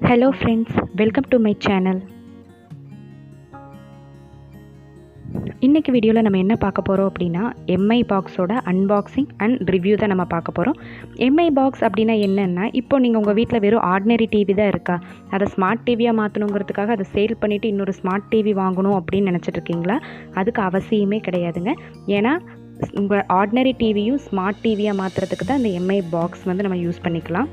Hello friends, welcome to my channel. இன்றைக்கி வீடியோவில் நம்ம என்ன பார்க்க போகிறோம் அப்படின்னா எம்ஐ பாக்ஸோட அன்பாக்சிங் அண்ட் ரிவ்யூ தான் நம்ம பார்க்க போகிறோம். எம்ஐ பாக்ஸ் அப்படின்னா என்னென்னா, இப்போ நீங்கள் உங்கள் வீட்டில் வெறும் ஆர்டினரி டிவி தான் இருக்கா, அதை ஸ்மார்ட் டிவியாக மாற்றணுங்கிறதுக்காக அதை சேல் பண்ணிவிட்டு இன்னொரு ஸ்மார்ட் டிவி வாங்கணும் அப்படின்னு நினச்சிட்டு இருக்கீங்களா? அதுக்கு அவசியமே கிடையாதுங்க. ஏன்னா உங்கள் ஆர்டினரி டிவியும் ஸ்மார்ட் டிவியாக மாற்றுறதுக்கு தான் இந்த எம்ஐ பாக்ஸ் வந்து நம்ம யூஸ் பண்ணிக்கலாம்.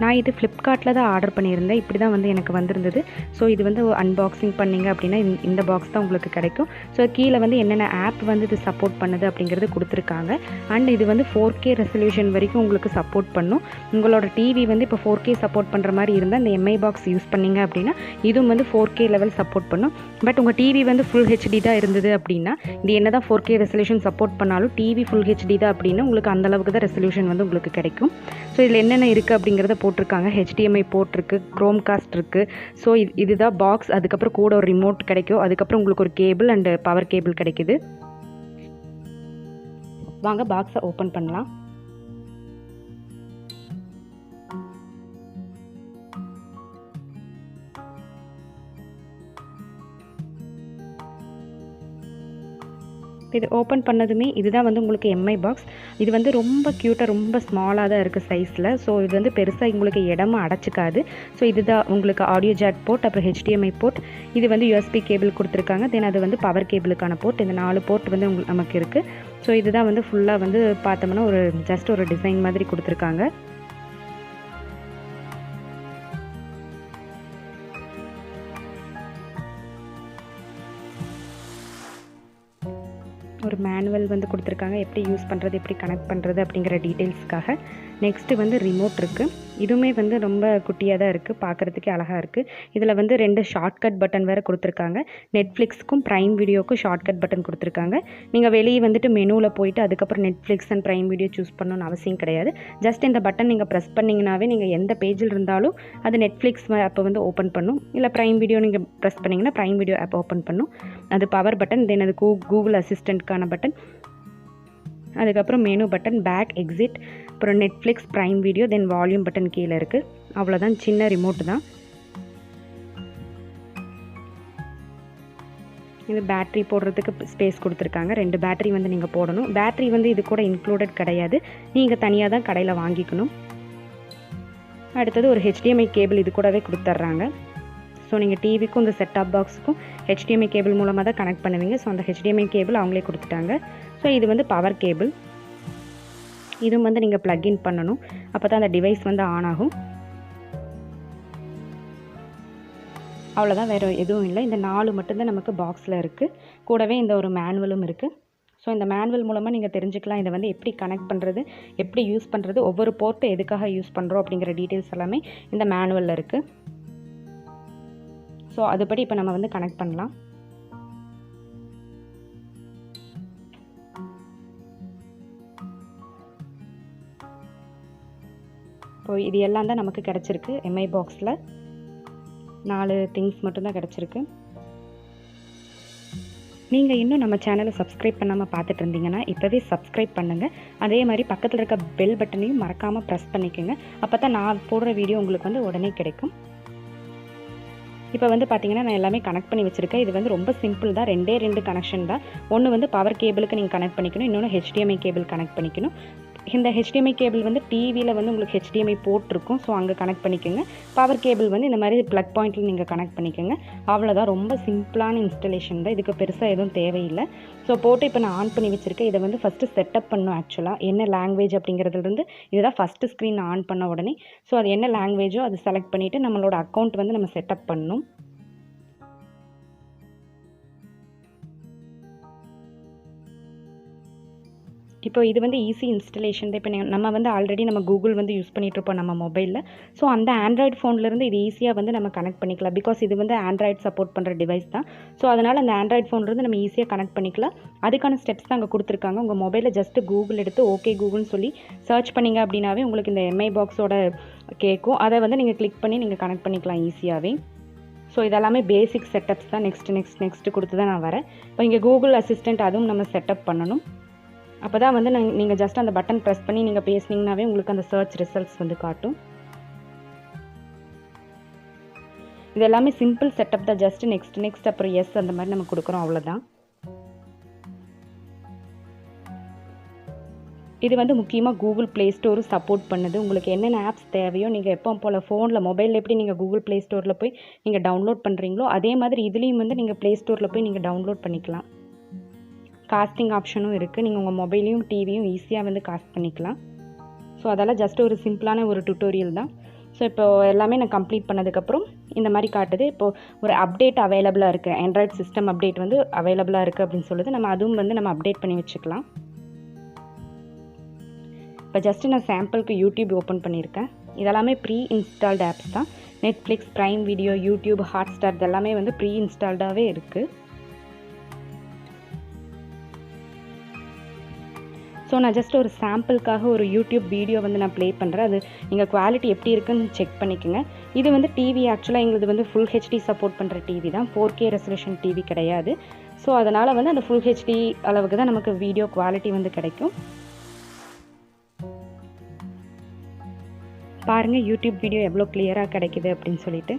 நான் இது ஃப்ளிப்கார்ட்டில் தான் ஆர்டர் பண்ணியிருந்தேன். இப்படி தான் வந்து எனக்கு வந்திருந்தது. ஸோ இது வந்து அன்பாக்சிங் பண்ணிங்க அப்படின்னா இந்த பாக்ஸ் தான் உங்களுக்கு கிடைக்கும். ஸோ கீழே வந்து என்னென்ன ஆப் வந்து இது சப்போர்ட் பண்ணுது அப்படிங்கிறது கொடுத்துருக்காங்க. அண்ட் இது வந்து 4K ரெசல்யூஷன் வரைக்கும் உங்களுக்கு சப்போர்ட் பண்ணும். உங்களோட டிவி வந்து இப்போ 4K சப்போர்ட் பண்ணுற மாதிரி இருந்தால் இந்த எம்ஐ பாக்ஸ் யூஸ் பண்ணிங்க அப்படின்னா இதுவும் வந்து 4K லெவல் சப்போர்ட் பண்ணும். பட் உங்கள் டிவி வந்து ஃபுல் ஹெச்டி தான் இருந்தது அப்படின்னா, இது என்ன தான் 4K ரெசல்யூஷன் சப்போர்ட் பண்ணாலும் டிவி ஃபுல் ஹெச்டி தான் அப்படின்னா உங்களுக்கு அந்தளவுக்கு தான் ரெசல்யூஷன் வந்து உங்களுக்கு கிடைக்கும். ஸோ இதில் என்னென்ன இருக்குது அப்படிங்கிறத போட்டிருக்காங்க. HDMI போர்ட் இருக்குது, குரோம்காஸ்ட் இருக்குது. ஸோ இதுதான் பாக்ஸ். அதுக்கப்புறம் கூட ஒரு ரிமோட் கிடைக்கும். அதுக்கப்புறம் உங்களுக்கு ஒரு கேபிள் அண்டு பவர் கேபிள் கிடைக்குது. வாங்க பாக்ஸை ஓப்பன் பண்ணலாம். இது ஓப்பன் பண்ணதுமே இதுதான் வந்து உங்களுக்கு எம்ஐ பாக்ஸ். இது வந்து ரொம்ப க்யூட்டாக ரொம்ப ஸ்மாலாக தான் இருக்குது சைஸில். ஸோ இது வந்து பெருசாக உங்களுக்கு இடமும் அடைச்சிக்காது. ஸோ இதுதான் உங்களுக்கு ஆடியோ ஜாக் போர்ட், அப்புறம் HDMI போர்ட், இது வந்து USB கேபிள் கொடுத்துருக்காங்க. தென் அது வந்து பவர் கேபிளுக்கான போர்ட். இந்த 4 போர்ட் வந்து நமக்கு இருக்குது. ஸோ இதுதான் வந்து ஃபுல்லாக வந்து பார்த்தோம்னா ஒரு ஜஸ்ட் ஒரு டிசைன் மாதிரி கொடுத்துருக்காங்க. ஒரு மேனுவல் வந்து கொடுத்துருக்காங்க, எப்படி யூஸ் பண்ணுறது, எப்படி கனெக்ட் பண்ணுறது அப்படிங்கிற டீட்டெயில்ஸ்க்காக. நெக்ஸ்ட்டு வந்து ரிமோட் இருக்குது. இதுவுமே வந்து ரொம்ப குட்டியாக தான் இருக்குது, பார்க்குறதுக்கே அழகாக இருக்குது. இதில் வந்து 2 ஷார்ட்கட் பட்டன் வேறு கொடுத்துருக்காங்க. நெட்ஃப்ளிக்ஸ்க்கும் ப்ரைம் வீடியோக்கும் ஷார்ட்கட் பட்டன் கொடுத்துருக்காங்க. நீங்கள் வெளியே வந்துட்டு மெனுவில் போயிட்டு அதுக்கப்புறம் Netflix and prime video choose பண்ணணும்னு அவசியம் கிடையாது. ஜஸ்ட் இந்த பட்டன் நீங்கள் ப்ரெஸ் பண்ணிங்கனாவே நீங்கள் எந்த பேஜில் இருந்தாலும் அது நெட்ஃப்ளிக்ஸ் ஆப்பை வந்து ஓப்பன் பண்ணும். இல்லை ப்ரைம் வீடியோ நீங்கள் ப்ரெஸ் பண்ணிங்கன்னா ப்ரைம் வீடியோ ஆப் ஓப்பன் பண்ணும். அது பவர் பட்டன். தென் அது கூகுள் அசிஸ்டண்ட்கான பட்டன். அதுக்கப்புறம் மெனு பட்டன், பேக், எக்ஸிட், அப்புறம் நெட்ஃப்ளிக்ஸ், ப்ரைம் வீடியோ, தென் வால்யூம் பட்டன் கீழே இருக்குது. அவ்வளோதான், சின்ன ரிமோட் தான். இது பேட்ரி போடுறதுக்கு ஸ்பேஸ் கொடுத்துருக்காங்க. 2 பேட்ரி வந்து நீங்கள் போடணும். பேட்ரி வந்து இது கூட இன்க்ளூடட் கிடையாது, நீங்கள் தனியாக தான் கடையில் வாங்கிக்கணும். அடுத்தது ஒரு HDMI கேபிள் இது கூடவே கொடுத்துட்றாங்க. ஸோ நீங்கள் டிவிக்கும் இந்த செட்டாப் பாக்ஸுக்கும் HDMI கேபிள் மூலமாக தான் கனெக்ட் பண்ணுவீங்க. ஸோ அந்த HDMI கேபிள் அவங்களே கொடுத்துட்டாங்க. ஸோ இது வந்து பவர் கேபிள். இதுவும் வந்து நீங்கள் ப்ளக்இன் பண்ணணும், அப்போ தான் அந்த டிவைஸ் வந்து ஆன் ஆகும். அவ்வளோதான், வேறு எதுவும் இல்லை. இந்த 4 மட்டும்தான் நமக்கு பாக்ஸில் இருக்குது. கூடவே இந்த ஒரு மேனுவலும் இருக்குது. ஸோ இந்த மேனுவல் மூலமாக நீங்கள் தெரிஞ்சுக்கலாம் இதை வந்து எப்படி கனெக்ட் பண்ணுறது, எப்படி யூஸ் பண்ணுறது, ஒவ்வொரு போர்ட்டு எதுக்காக யூஸ் பண்ணுறோம் அப்படிங்கிற டீட்டெயில்ஸ் எல்லாமே இந்த மேனுவலில் இருக்குது. ஸோ அதுபடி இப்போ நம்ம வந்து கனெக்ட் பண்ணலாம். இப்போ இது எல்லாம் தான் நமக்கு கிடச்சிருக்கு. எம்ஐ பாக்ஸில் 4 திங்ஸ் மட்டும்தான் கிடச்சிருக்கு. நீங்கள் இன்னும் நம்ம சேனலை சப்ஸ்கிரைப் பண்ணாமல் பார்த்துட்டு இருந்தீங்கன்னா இப்போவே சப்ஸ்கிரைப் பண்ணுங்கள். அதே மாதிரி பக்கத்தில் இருக்க பெல் பட்டனையும் மறக்காமல் ப்ரெஸ் பண்ணிக்கோங்க. அப்போ தான் நான் போடுற வீடியோ உங்களுக்கு வந்து உடனே கிடைக்கும். இப்போ வந்து பார்த்தீங்கன்னா நான் எல்லாமே கனெக்ட் பண்ணி வச்சுருக்கேன். இது வந்து ரொம்ப சிம்பிள் தான். 2 கனெக்ஷன் தான். ஒன்று வந்து பவர் கேபிளுக்கு நீங்கள் கனெக்ட் பண்ணிக்கணும், இன்னொன்று HDMI கேபிள் கனெக்ட் பண்ணிக்கணும். இந்த HDMI கேபிள் வந்து டிவியில் வந்து உங்களுக்கு HDMI போர்ட் இருக்கும். ஸோ அங்கே கனெக்ட் பண்ணிக்கோங்க. பவர் கேபிள் வந்து இந்த மாதிரி ப்ளக் பாயிண்ட்டில் நீங்கள் கனெக்ட் பண்ணிக்கோங்க. அவ்வளோதான், ரொம்ப சிம்பிளான இன்ஸ்டலேஷன் தான். இதுக்கு பெருசாக எதுவும் தேவையில்லை. ஸோ போட்டு இப்போ நான் ஆன் பண்ணி வச்சுருக்கேன். இதை வந்து ஃபஸ்ட்டு செட்டப் பண்ணணும். ஆக்சுவலாக என்ன லாங்குவேஜ் அப்படிங்கிறதுலேருந்து இதுதான் ஃபஸ்ட்டு ஸ்க்ரீன் ஆன் பண்ண உடனே. ஸோ அது என்ன லாங்குவேஜோ அதை செலக்ட் பண்ணிவிட்டு நம்மளோட அக்கௌண்ட் வந்து நம்ம செட்டப் பண்ணணும். இப்போ இது வந்து ஈஸி இன்ஸ்டலேஷன் தான். இப்போ நம்ம வந்து ஆல்ரெடி நம்ம கூகுள் வந்து யூஸ் பண்ணிகிட்ருப்போம் நம்ம மொபைலில். ஸோ அந்த ஆண்ட்ராய்டு ஃபோன்லேருந்து இது ஈஸியாக வந்து நம்ம கனெக்ட் பண்ணிக்கலாம். பிகாஸ் இது வந்து ஆண்ட்ராய்டு சப்போர்ட் பண்ணுற டிவைஸ் தான். ஸோ அதனால் அந்த ஆண்ட்ராய்டு ஃபோன்லேருந்து நம்ம ஈஸியாக கனெக்ட் பண்ணிக்கலாம். அதுக்கான ஸ்டெப்ஸ் தான் அங்கே கொடுத்துருக்காங்க. உங்கள் மொபைலில் ஜஸ்ட்டு கூகுள் எடுத்து ஓகே கூகுள்னு சொல்லி சர்ச் பண்ணிங்க அப்படின்னாவே உங்களுக்கு இந்த எம்ஐ பாக்ஸோட கேட்கும். அதை வந்து நீங்கள் கிளிக் பண்ணி நீங்கள் கனெக்ட் பண்ணிக்கலாம் ஈஸியாகவே. ஸோ இதெல்லாமே பேசிக் செட்டப்ஸ் தான். நெக்ஸ்ட்டு கொடுத்து தான் நான் வரேன். இப்போ இங்கே கூகுள் அசிஸ்டண்ட் அதுவும் நம்ம செட்டப் பண்ணணும். அப்போ தான் வந்து நீங்கள் ஜஸ்ட் அந்த பட்டன் ப்ரெஸ் பண்ணி நீங்கள் பேசுனீங்கன்னாவே உங்களுக்கு அந்த சர்ச் ரிசல்ட்ஸ் வந்து காட்டும். இது எல்லாமே சிம்பிள் செட்டப் தான். ஜஸ்ட் நெக்ஸ்ட் அப்புறம் எஸ் அந்த மாதிரி நம்ம கொடுக்குறோம், அவ்வளோதான். இது வந்து முக்கியமாக கூகுள் ப்ளே ஸ்டோரும் சப்போர்ட் பண்ணுது. உங்களுக்கு என்னென்ன ஆப்ஸ் தேவையோ நீங்கள் எப்போ போல் ஃபோனில் மொபைலில் எப்படி நீங்கள் கூகுள் ப்ளே ஸ்டோரில் போய் நீங்கள் டவுன்லோட் பண்ணுறீங்களோ அதே மாதிரி இதுலேயும் வந்து நீங்கள் ப்ளே ஸ்டோரில் போய் நீங்கள் டவுன்லோட் பண்ணிக்கலாம். காஸ்டிங் ஆப்ஷனும் இருக்குது. நீங்கள் உங்கள் மொபைலையும் டிவியும் ஈஸியாக வந்து காஸ்ட் பண்ணிக்கலாம். ஸோ அதெல்லாம் ஜஸ்ட் ஒரு சிம்பிளான ஒரு டுட்டோரியல் தான். ஸோ இப்போ எல்லாமே நான் கம்ப்ளீட் பண்ணதுக்கப்புறம் இந்த மாதிரி காட்டுது. இப்போது ஒரு அப்டேட் அவைலபிளாக இருக்குது, ஆண்ட்ராய்ட் சிஸ்டம் அப்டேட் வந்து அவைலபிளாக இருக்குது அப்படின்னு சொல்லுது. நம்ம அதுவும் வந்து நம்ம அப்டேட் பண்ணி வச்சுக்கலாம். இப்போ ஜஸ்ட்டு நான் சாம்பிளுக்கு யூடியூப் ஓப்பன் பண்ணியிருக்கேன். இதெல்லாமே ப்ரீ இன்ஸ்டால்டு ஆப்ஸ் தான். Netflix, prime video, YouTube, Hotstar இதெல்லாமே வந்து ப்ரீ இன்ஸ்டால்டாகவே இருக்குது. ஸோ நான் ஜஸ்ட் ஒரு சாம்பிளுக்காக ஒரு யூடியூப் வீடியோ வந்து நான் ப்ளே பண்ணுறேன். அது நீங்கள் குவாலிட்டி எப்படி இருக்குன்னு செக் பண்ணிக்கோங்க. இது வந்து டிவி ஆக்சுவலாக எங்களுக்கு வந்து ஃபுல் ஹெச்டி சப்போர்ட் பண்ணுற டிவி தான், 4K ரெசல்யூஷன் டிவி கிடையாது. ஸோ அதனால் வந்து அந்த ஃபுல் ஹெச்டி அளவுக்கு தான் நமக்கு வீடியோ குவாலிட்டி வந்து கிடைக்கும். பாருங்கள் யூடியூப் வீடியோ எவ்வளோ கிளியராக கிடைக்கிது அப்படின்னு சொல்லிட்டு.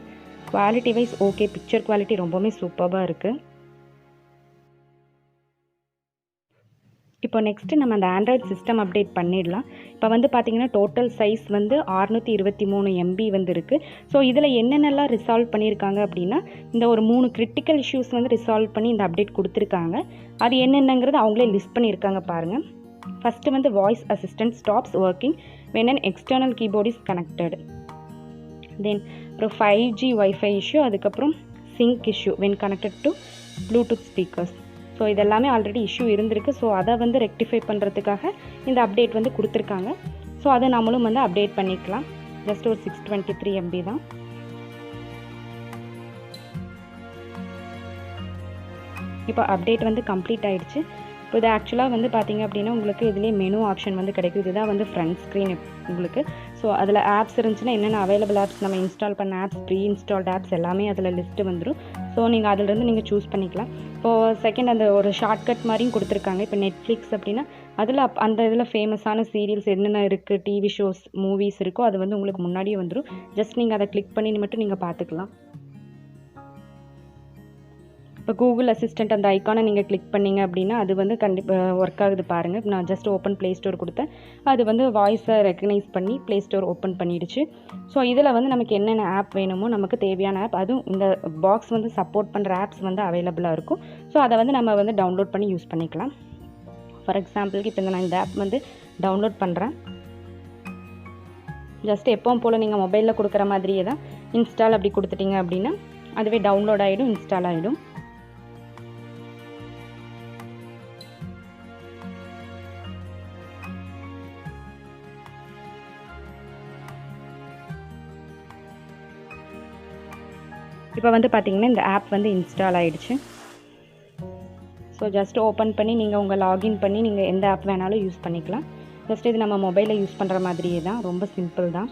Quality wise okay, picture quality ரொம்பவுமே சூப்பராக இருக்குது. இப்போ நெக்ஸ்ட்டு நம்ம அந்த ஆண்ட்ராய்ட் சிஸ்டம் அப்டேட் பண்ணிடலாம். இப்போ வந்து பார்த்திங்கன்னா டோட்டல் சைஸ் வந்து 623 MB வந்து இருக்குது. ஸோ இதில் என்னென்னலாம் ரிசால்வ் பண்ணியிருக்காங்க அப்படின்னா, இந்த ஒரு 3 கிரிட்டிக்கல் இஷ்யூஸ் வந்து ரிசால்வ் பண்ணி இந்த அப்டேட் கொடுத்துருக்காங்க. அது என்னென்னங்கிறது அவங்களே லிஸ்ட் பண்ணியிருக்காங்க பாருங்கள். ஃபஸ்ட்டு வந்து voice assistant stops working when an external keyboard is connected. Then அப்புறம் 5G Wi-Fi இஷ்யூ, அதுக்கப்புறம் sync issue when connected to Bluetooth speakers. So இதெல்லாமே ஆல்ரெடி இஷ்யூ இருந்திருக்கு. ஸோ அதை வந்து ரெக்டிஃபை பண்ணுறதுக்காக இந்த அப்டேட் வந்து கொடுத்துருக்காங்க. ஸோ அதை நம்மளும் வந்து அப்டேட் பண்ணிக்கலாம். ஜஸ்ட் ஒரு 623 MB தான். இப்போ அப்டேட் வந்து கம்ப்ளீட் ஆகிடுச்சு. இப்போ இது ஆக்சுவலாக வந்து பார்த்திங்க அப்படின்னா உங்களுக்கு இதுலேயே மெனு ஆப்ஷன் வந்து கிடைக்கும். இதுதான் வந்து ஃப்ரண்ட் ஸ்க்ரீன் உங்களுக்கு. ஸோ அதில் ஆப்ஸ் இருந்துச்சுன்னா என்னென்ன அவைலபிள் ஆப்ஸ், நம்ம இன்ஸ்டால் பண்ண ஆப்ஸ், ப்ரீ இன்ஸ்டால்ட் ஆப்ஸ் எல்லாமே அதில் லிஸ்ட்டு வந்துடும். ஸோ நீங்கள் அதிலேருந்து நீங்கள் சூஸ் பண்ணிக்கலாம். இப்போது செகண்ட் அந்த ஒரு ஷார்ட்கட் மாதிரியும் கொடுத்துருக்காங்க. இப்போ நெட்ஃப்ளிக்ஸ் அப்படின்னா அதில் அந்த இதில் ஃபேமஸான சீரியல்ஸ் என்னென்ன இருக்குது, டிவி ஷோஸ், மூவிஸ் இருக்கோ அது வந்து உங்களுக்கு முன்னாடியே வந்துடும். ஜஸ்ட் நீங்கள் அதை கிளிக் பண்ணி மட்டும் நீங்கள் பார்த்துக்கலாம். இப்போ கூகுள் அசிஸ்டண்ட் அந்த ஐக்கானை நீங்கள் கிளிக் பண்ணிங்க அப்படின்னா அது வந்து கண்டிப்பாக ஒர்க் ஆகுது பாருங்கள். நான் ஜஸ்ட் ஓப்பன் ப்ளே ஸ்டோர் கொடுத்தேன், அது வந்து வாய்ஸை ரெக்கக்னைஸ் பண்ணி ப்ளே ஸ்டோர் ஓப்பன் பண்ணிடுச்சு. ஸோ இதில் வந்து நமக்கு என்னென்ன ஆப் வேணுமோ நமக்கு தேவையான ஆப், அதுவும் இந்த பாக்ஸ் வந்து சப்போர்ட் பண்ணுற ஆப்ஸ் வந்து அவைலபிளாக இருக்கும். ஸோ அதை வந்து நம்ம வந்து டவுன்லோட் பண்ணி யூஸ் பண்ணிக்கலாம். ஃபார் எக்ஸாம்பிளுக்கு இப்போ நான் இந்த ஆப் வந்து டவுன்லோட் பண்ணுறேன். ஜஸ்ட் எப்பவும் போல் நீங்கள் மொபைலில் கொடுக்குற மாதிரியே தான் இன்ஸ்டால் அப்படி கொடுத்துட்டிங்க அப்படின்னா அதுவே டவுன்லோட் ஆகிடும், இன்ஸ்டால் ஆகிடும். இப்போ வந்து பார்த்திங்கன்னா இந்த ஆப் வந்து இன்ஸ்டால் ஆகிடுச்சு. ஸோ ஜஸ்ட் ஓப்பன் பண்ணி நீங்கள் உங்கள் லாகின் பண்ணி நீங்கள் எந்த ஆப் வேணாலும் யூஸ் பண்ணிக்கலாம். ஜஸ்ட் இது நம்ம மொபைலில் யூஸ் பண்ணுற மாதிரியே தான், ரொம்ப சிம்பிள் தான்.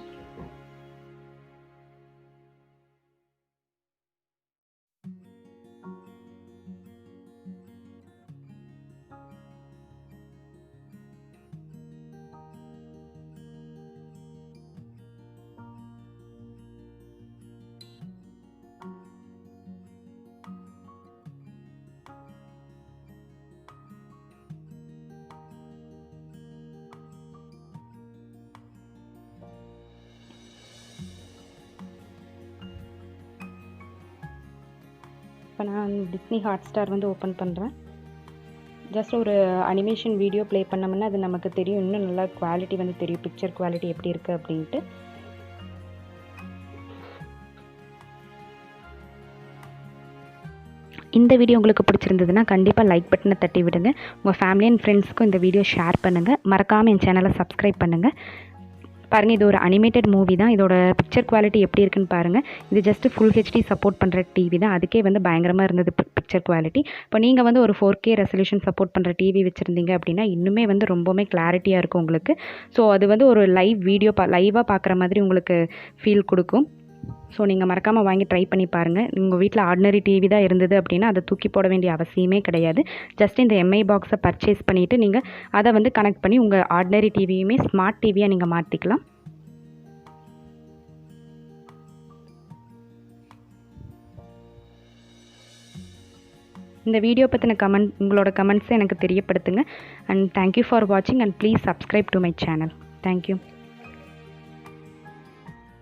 இப்போ நான் டிஸ்னி ஹாட்ஸ்டார் வந்து ஓப்பன் பண்ணுறேன். ஜஸ்ட் ஒரு அனிமேஷன் வீடியோ ப்ளே பண்ணோம்னா அது நமக்கு தெரியும், இன்னும் நல்லா குவாலிட்டி வந்து தெரியும், பிக்சர் குவாலிட்டி எப்படி இருக்குது அப்படின்ட்டு. இந்த வீடியோ உங்களுக்கு பிடிச்சிருந்ததுன்னா கண்டிப்பாக லைக் பட்டனை தட்டி விடுங்க. உங்கள் ஃபேமிலி அண்ட் ஃப்ரெண்ட்ஸ்க்கும் இந்த வீடியோ ஷேர் பண்ணுங்கள். மறக்காமல் என் சேனலை சப்ஸ்கிரைப் பண்ணுங்கள். பாருங்கள், இது ஒரு அனிமேட்டட் மூவி தான். இதோட பிக்சர் குவாலிட்டி எப்படி இருக்குன்னு பாருங்கள். இது ஜஸ்ட்டு ஃபுல் ஹெச்டி சப்போர்ட் பண்ணுற டிவி தான், அதுக்கே வந்து பயங்கரமாக இருந்தது பிக்சர் குவாலிட்டி. இப்போ நீங்கள் வந்து ஒரு 4K ரெசல்யூஷன் சப்போர்ட் பண்ணுற டிவி வச்சுருந்தீங்க அப்படின்னா இன்னுமே வந்து ரொம்பவுமே கிளாரிட்டியாக இருக்கும் உங்களுக்கு. ஸோ அது வந்து ஒரு லைவ் வீடியோ லைவாக பார்க்குற மாதிரி உங்களுக்கு ஃபீல் கொடுக்கும். ஸோ நீங்கள் மறக்காமல் வாங்கி ட்ரை பண்ணி பாருங்கள். உங்கள் வீட்டில் ஆர்டினரி டிவி தான் இருந்தது அப்படின்னா அதை தூக்கி போட வேண்டிய அவசியமே கிடையாது. ஜஸ்ட் இந்த எம்ஐ பாக்ஸை பர்ச்சேஸ் பண்ணிவிட்டு நீங்கள் அதை வந்து கனெக்ட் பண்ணி உங்கள் ஆர்டினரி டிவியுமே ஸ்மார்ட் டிவியாக நீங்கள் மாற்றிக்கலாம். இந்த வீடியோ பற்றின உங்களோட கமெண்ட்ஸை எனக்கு தெரியப்படுத்துங்க. அண்ட் தேங்க்யூ ஃபார் வாட்சிங் and please subscribe to my channel. Thank you.